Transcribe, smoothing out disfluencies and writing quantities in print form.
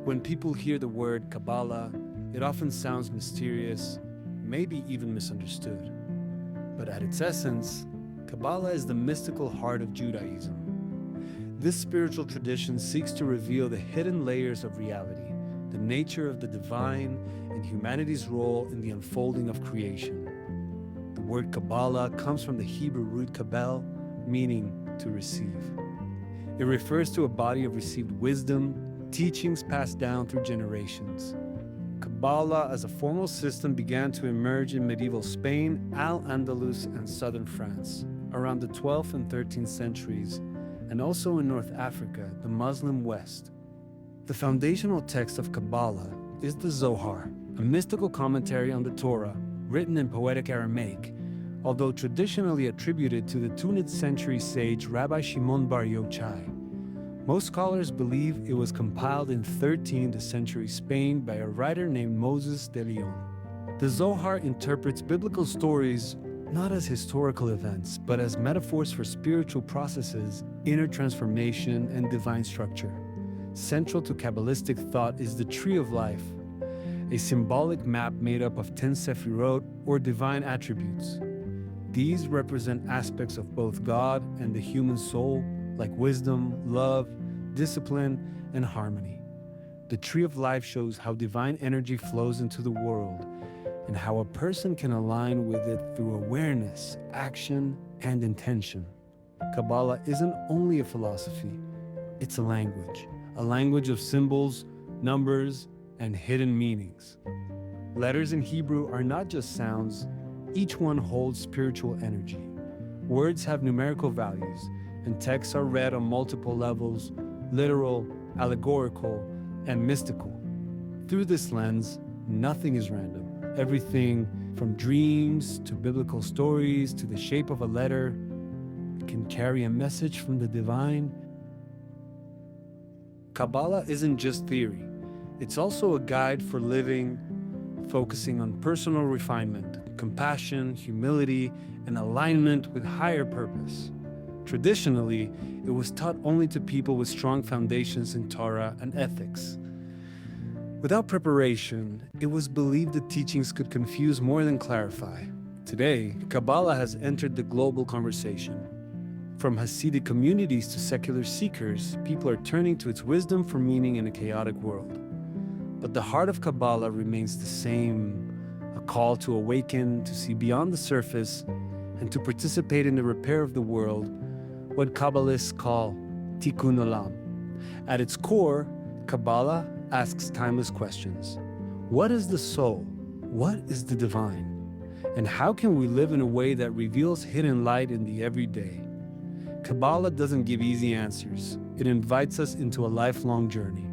When people hear the word Kabbalah, it often sounds mysterious, maybe even misunderstood. But at its essence, Kabbalah is the mystical heart of Judaism. This spiritual tradition seeks to reveal the hidden layers of reality, the nature of the divine, and humanity's role in the unfolding of creation. The word Kabbalah comes from the Hebrew root kabel, meaning to receive. It refers to a body of received wisdom, teachings passed down through generations. Kabbalah as a formal system began to emerge in medieval Spain, Al-Andalus, and southern France, around the 12th and 13th centuries, and also in North Africa, the Muslim West. The foundational text of Kabbalah is the Zohar, a mystical commentary on the Torah, written in poetic Aramaic, although traditionally attributed to the 2nd century sage Rabbi Shimon Bar Yochai. Most scholars believe it was compiled in 13th century Spain by a writer named Moses de Leon. The Zohar interprets biblical stories not as historical events, but as metaphors for spiritual processes, inner transformation, and divine structure. Central to Kabbalistic thought is the Tree of Life, a symbolic map made up of 10 sephirot, or divine attributes. These represent aspects of both God and the human soul, like wisdom, love, discipline, and harmony. The Tree of Life shows how divine energy flows into the world, and how a person can align with it through awareness, action, and intention. Kabbalah isn't only a philosophy, it's a language of symbols, numbers, and hidden meanings. Letters in Hebrew are not just sounds, each one holds spiritual energy. Words have numerical values, and texts are read on multiple levels, literal, allegorical, and mystical. Through this lens, nothing is random. Everything from dreams to biblical stories to the shape of a letter can carry a message from the divine. Kabbalah isn't just theory. It's also a guide for living, focusing on personal refinement, compassion, humility, and alignment with higher purpose. Traditionally, it was taught only to people with strong foundations in Torah and ethics. Without preparation, it was believed the teachings could confuse more than clarify. Today, Kabbalah has entered the global conversation. From Hasidic communities to secular seekers, people are turning to its wisdom for meaning in a chaotic world. But the heart of Kabbalah remains the same, a call to awaken, to see beyond the surface, and to participate in the repair of the world, what Kabbalists call tikkun olam. At its core, Kabbalah asks timeless questions. What is the soul? What is the divine? And how can we live in a way that reveals hidden light in the everyday? Kabbalah doesn't give easy answers. It invites us into a lifelong journey.